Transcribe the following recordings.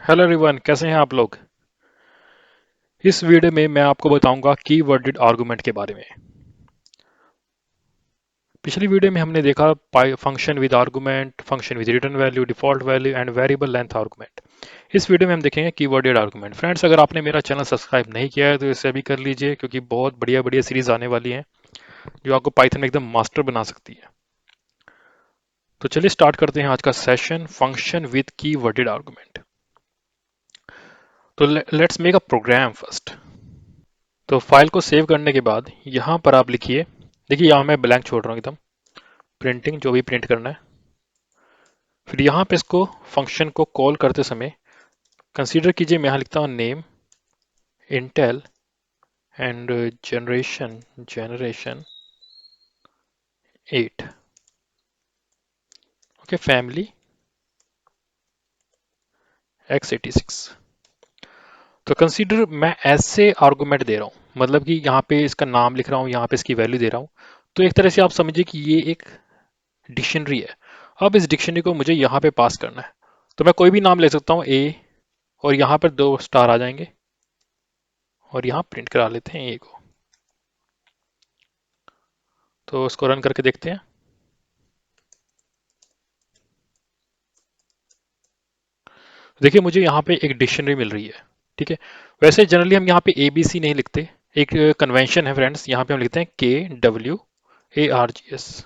Hello everyone, कैसे हैं आप लोग। इस वीडियो में मैं आपको बताऊंगा कीवर्डेड आर्गुमेंट के बारे में। पिछली वीडियो में हमने देखा function with argument, function with return value, default value and variable length argument. इस वीडियो में हम देखेंगे कीवर्डेड आर्गुमेंट। फ्रेंड्स, अगर आपने मेरा चैनल सब्सक्राइब नहीं किया है तो इसे भी कर लीजिए, क्योंकि बहुत बढ़िया बढ़िया सीरीज आने वाली हैं जो आपको पाइथन में एकदम मास्टर बना सकती है। तो चलिए स्टार्ट करते हैं आज का session, function with keyworded argument. तो let's make a program first. तो फाइल को सेव करने के बाद यहाँ पर आप लिखिए, देखिए यहाँ मैं ब्लैंक छोड़ रहा हूँ एकदम, प्रिंटिंग जो भी प्रिंट करना है। फिर यहाँ पे इसको फंक्शन को कॉल करते समय कंसीडर कीजिए, मैं यहाँ लिखता हूँ name, Intel and generation 8। Okay, family x86। तो कंसीडर मैं ऐसे आर्गुमेंट दे रहा हूँ, मतलब कि यहाँ पे इसका नाम लिख रहा हूँ, यहाँ पे इसकी वैल्यू दे रहा हूँ। तो एक तरह से आप समझिए कि ये एक डिक्शनरी है। अब इस डिक्शनरी को मुझे यहाँ पे पास करना है। तो मैं कोई भी नाम ले सकता हूँ ए, और यहाँ पर 2 स्टार आ जाएंगे, और यहाँ प्रिंट करा लेते हैं ए को। तो इसको रन करके देखते हैं। देखिए मुझे यहाँ पे एक डिक्शनरी मिल रही है। ठीक है, वैसे जनरली हम यहाँ पे ए बी सी नहीं लिखते, एक कन्वेंशन है फ्रेंड्स, यहाँ पे हम लिखते हैं KWARGS।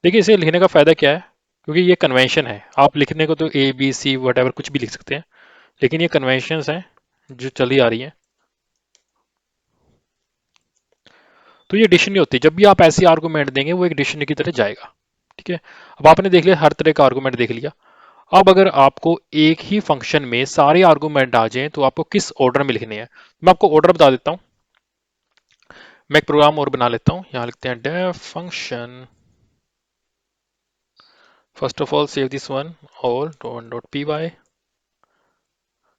देखिए इसे लिखने का फायदा क्या है, क्योंकि ये कन्वेंशन है। आप लिखने को तो ABC वट एवर कुछ भी लिख सकते हैं, लेकिन ये कन्वेंशंस हैं जो चली आ रही हैं। तो ये डिक्शनरी होती है, जब भी आप ऐसी आर्गूमेंट देंगे वो एक डिक्शनरी की तरह जाएगा। ठीक है, अब आपने देख लिया, हर तरह का आर्गूमेंट देख लिया। अब अगर आपको एक ही फंक्शन में सारे आर्गूमेंट आ जाएं तो आपको किस ऑर्डर में लिखने हैं, मैं आपको ऑर्डर बता देता हूं। मैं एक प्रोग्राम और बना लेता हूं, यहां लिखते हैं def function. First of all save this one all dot P Y.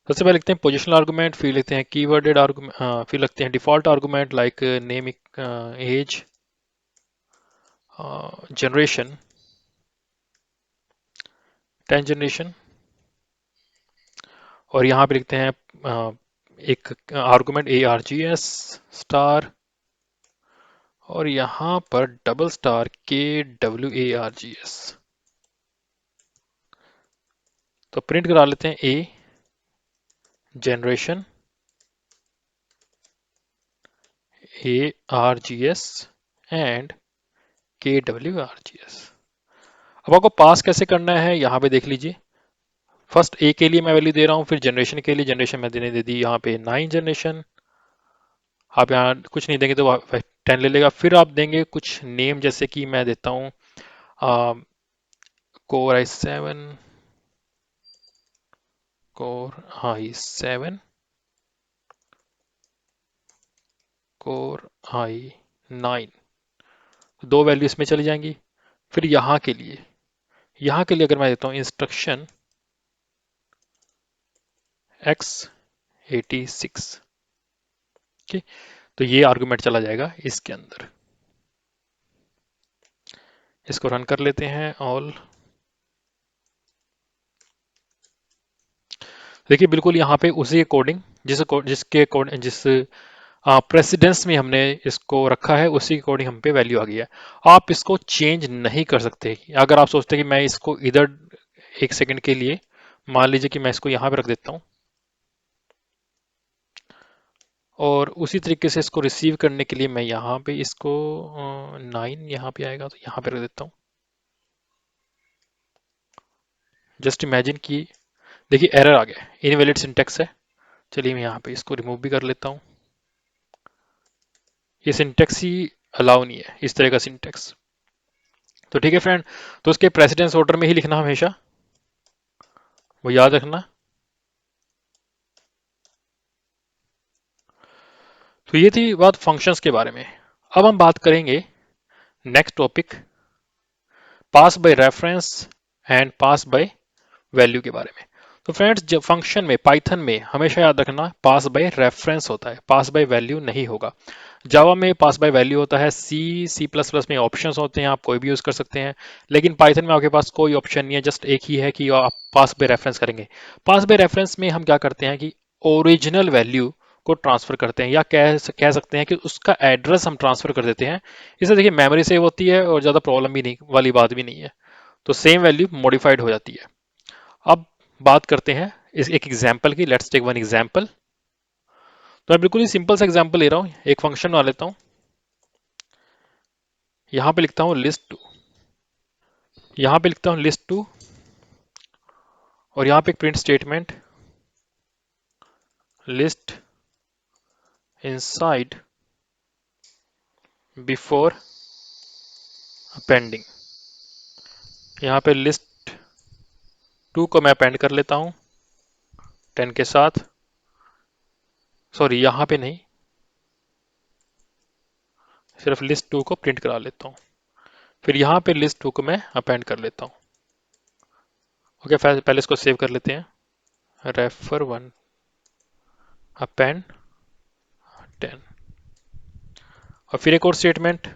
सबसे पहले लिखते हैं पोजिशनल आर्गूमेंट, फिर लिखते हैं कीवर्डेड आर्गूमेंट, फिर लिखते हैं default argument like name, age, generation, 10 generation. और यहाँ पे लिखते हैं एक आर्गुमेंट ARGS स्टार, और यहाँ पर डबल स्टार KWARGS। तो प्रिंट करा लेते हैं ए जनरेशन ARGS एंड KWARGS। अब आपको पास कैसे करना है यहाँ पे देख लीजिए। फर्स्ट ए के लिए मैं वैल्यू दे रहा हूँ, फिर जनरेशन के लिए जनरेशन मैं देने दे दी यहाँ पे 9 जनरेशन। आप यहाँ कुछ नहीं देंगे तो 10 ले लेगा। फिर आप देंगे कुछ नेम, जैसे कि मैं देता हूँ Core i7, Core i7, Core i9। दो वैल्यू इसमें चली जाएंगी। फिर यहाँ के लिए अगर मैं देता हूँ इंस्ट्रक्शन x86। ठीक, तो ये आर्गुमेंट चला जाएगा इसके अंदर। इसको रन कर लेते हैं ऑल। देखिए बिल्कुल यहाँ पे उसी अकॉर्डिंग, जिस प्रेसिडेंस में हमने इसको रखा है, उसी के अकॉर्डिंग हम पे वैल्यू आ गई है। आप इसको चेंज नहीं कर सकते। अगर आप सोचते हैं कि मैं इसको इधर एक सेकंड के लिए, मान लीजिए कि मैं इसको यहाँ पे रख देता हूँ, और उसी तरीके से इसको रिसीव करने के लिए मैं यहाँ पे इसको 9 यहाँ पे आएगा तो यहाँ पे रख देता हूँ। जस्ट इमेजिन कि देखिए एरर आ गया, इनवैलिड सिंटेक्स है। चलिए मैं यहाँ पे इसको रिमूव भी कर लेता हूँ। ये सिंटेक्स ही अलाउ नहीं है, इस तरह का सिंटेक्स। तो ठीक है फ्रेंड, तो उसके प्रेसिडेंस ऑर्डर में ही लिखना हमेशा, वो याद रखना। तो ये थी बात फंक्शंस के बारे में। अब हम बात करेंगे next topic, pass by reference and pass by value के बारे में। तो फ्रेंड्स, जब फंक्शन में पाइथन में हमेशा याद रखना पास बाय रेफरेंस होता है, पास बाय वैल्यू नहीं होगा। जावा में पास बाय वैल्यू होता है, सी प्लस प्लस में ऑप्शंस होते हैं, आप कोई भी यूज कर सकते हैं। लेकिन पाइथन में आपके पास कोई ऑप्शन नहीं है, जस्ट एक ही है कि आप पास बाय रेफरेंस करेंगे। पास बाय रेफरेंस में हम क्या करते हैं कि ओरिजिनल वैल्यू को ट्रांसफर करते हैं, या कह सकते हैं कि उसका एड्रेस हम ट्रांसफर कर देते हैं। इससे देखिए मेमोरी सेव होती है और ज़्यादा प्रॉब्लम भी नहीं वाली बात भी नहीं है। तो सेम वैल्यू मॉडिफाइड हो जाती है। अब बात करते हैं इस एक एग्जाम्पल की। Let's take one example. तो मैं बिल्कुल ही सिंपल सा एग्जाम्पल ले रहा हूँ, एक फंक्शन बना लेता हूँ। यहाँ पे लिखता हूँ लिस्ट टू, यहाँ पे लिखता हूँ लिस्ट टू, और यहाँ पे एक print statement list inside before appending. यहाँ पे लिस्ट टू को मैं अपेंड कर लेता हूँ 10 के साथ। सॉरी, यहाँ पे नहीं, सिर्फ लिस्ट टू को प्रिंट करा लेता हूँ। फिर यहाँ पे लिस्ट टू को मैं अपेंड कर लेता हूँ। ओके, पहले इसको सेव कर लेते हैं। Refer one append 10। और फिर एक और स्टेटमेंट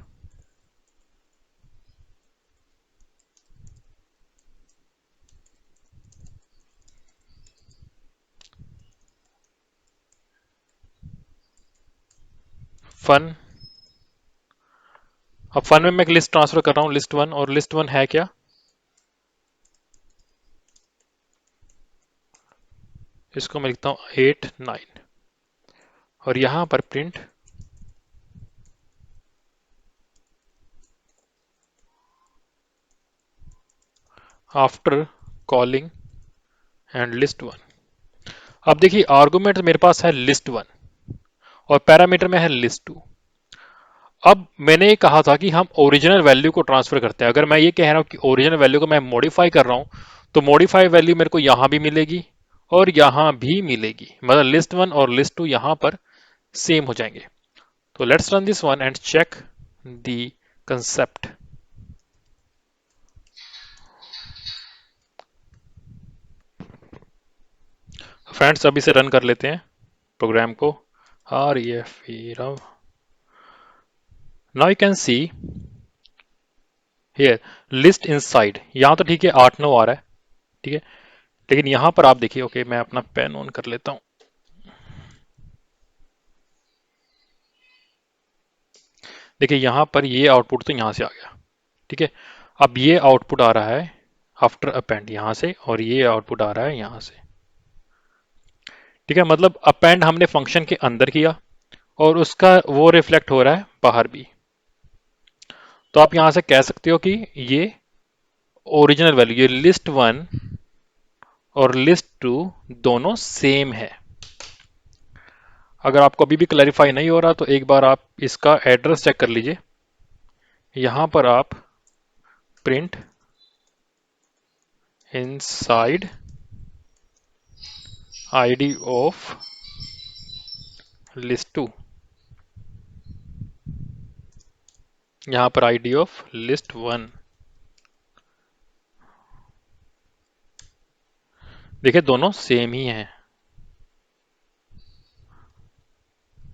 फन। अब फन में मैं एक लिस्ट ट्रांसफर कर रहा हूँ, लिस्ट वन, और लिस्ट वन है क्या, इसको मैं लिखता हूँ 8 9, और यहां पर print after calling and list one. अब देखिए आर्गुमेंट मेरे पास है लिस्ट वन और पैरामीटर में है लिस्ट टू। अब मैंने कहा था कि हम ओरिजिनल वैल्यू को ट्रांसफर करते हैं। अगर मैं ये कह रहा हूं कि ओरिजिनल वैल्यू को मैं मॉडिफाई कर रहा हूं, तो मॉडिफाई वैल्यू मेरे को यहां भी मिलेगी और यहां भी मिलेगी, मतलब लिस्ट वन और लिस्ट टू यहां पर सेम हो जाएंगे। तो let's run this one and check the concept. Friends अब इसे रन कर लेते हैं प्रोग्राम को। REF now you can see here list inside. यहां तो ठीक है 8 9 आ रहा है, ठीक है। लेकिन यहां पर आप देखिए, ओके मैं अपना पेन ऑन कर लेता हूं। देखिए यहां पर ये आउटपुट तो यहां से आ गया, ठीक है। अब ये आउटपुट आ रहा है आफ्टर अपेंड यहां से, और ये आउटपुट आ रहा है यहां से, ठीक है। मतलब अपेंड हमने फंक्शन के अंदर किया और उसका वो रिफ्लेक्ट हो रहा है बाहर भी। तो आप यहां से कह सकते हो कि ये ओरिजिनल वैल्यू, ये लिस्ट वन और लिस्ट टू दोनों सेम है। अगर आपको अभी भी क्लैरिफाई नहीं हो रहा तो एक बार आप इसका एड्रेस चेक कर लीजिए। यहां पर आप print inside ID of list two, यहां पर आईडी ऑफ लिस्ट वन। देखिए दोनों सेम ही हैं,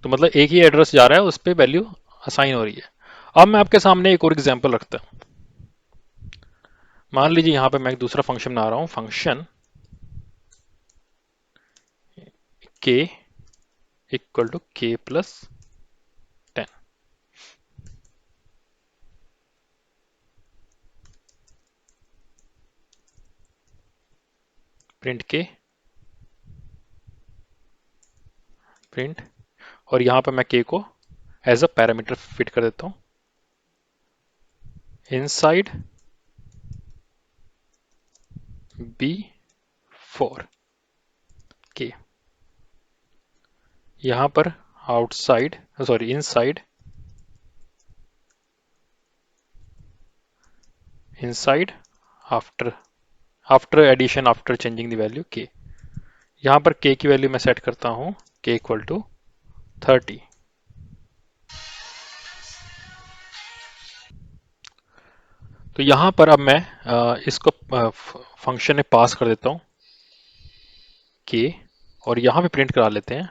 तो मतलब एक ही एड्रेस जा रहा है, उस पर वैल्यू असाइन हो रही है। अब मैं आपके सामने एक और एग्जांपल रखता हूं। मान लीजिए यहां पे मैं एक दूसरा फंक्शन बना रहा हूं, function k equal to k plus 10। Print k print, और यहां पर मैं k को एज अ पैरामीटर फिट कर देता हूं इनसाइड b4 k, यहां पर outside, sorry inside, inside after after addition after changing the value k। यहां पर k की वैल्यू मैं सेट करता हूं k इक्वल टू 30। तो यहां पर अब मैं इसको फंक्शन में पास कर देता हूं k, और यहां पे प्रिंट करा लेते हैं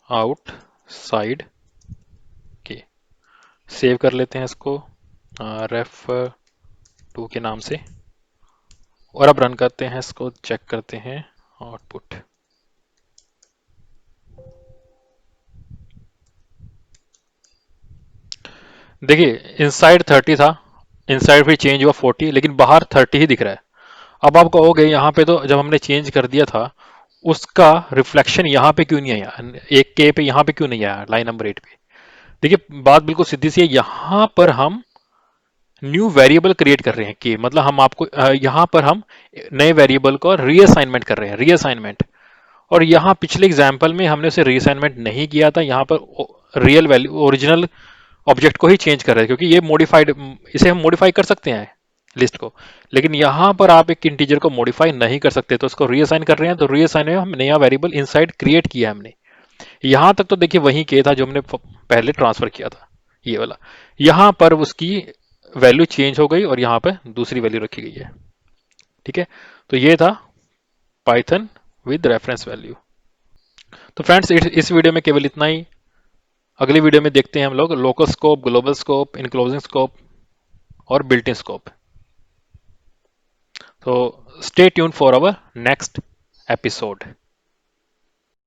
आउटसाइड के। सेव कर लेते हैं इसको रेफ 2 के नाम से, और अब रन करते हैं इसको, चेक करते हैं आउटपुट। देखिए इनसाइड 30 था, इनसाइड फिर चेंज हुआ 40, लेकिन बाहर 30 ही दिख रहा है। अब आप कहोगे यहाँ पे तो जब हमने चेंज कर दिया था उसका रिफ्लेक्शन यहाँ पे क्यों नहीं आया, एक के पे यहाँ पे क्यों नहीं आया लाइन नंबर 8 पे। देखिए बात बिल्कुल सीधी सी है, यहाँ पर हम न्यू वेरिएबल क्रिएट कर रहे हैं कि मतलब हम आपको यहाँ पर हम नए वेरिएबल को रीअसाइनमेंट कर रहे हैं, रीअसाइनमेंट। और यहाँ पिछले एग्जाम्पल में हमने उसे रीअसाइनमेंट नहीं किया था, यहाँ पर रियल वैल्यू ओरिजिनल ऑब्जेक्ट को ही चेंज कर रहे हैं, क्योंकि ये मॉडिफाइड, इसे हम मॉडिफाई कर सकते हैं लिस्ट को, लेकिन यहाँ पर आप एक इंटीजर को मॉडिफाई नहीं कर सकते, तो उसको रीअसाइन कर रहे हैं। तो रीअसाइन में हम नया वेरिएबल इनसाइड क्रिएट किया हमने। यहाँ तक तो देखिए वही के था जो हमने पहले ट्रांसफर किया था, ये वाला। यहाँ पर उसकी वैल्यू चेंज हो गई और यहाँ पर दूसरी वैल्यू रखी गई है। ठीक है, तो ये था पाइथन विद रेफरेंस वैल्यू। तो फ्रेंड्स इस वीडियो में केवल इतना ही। अगली वीडियो में देखते हैं हम लोग local scope, global scope, enclosing scope और बिल्ट इन स्कोप। तो stay tuned for our next episode.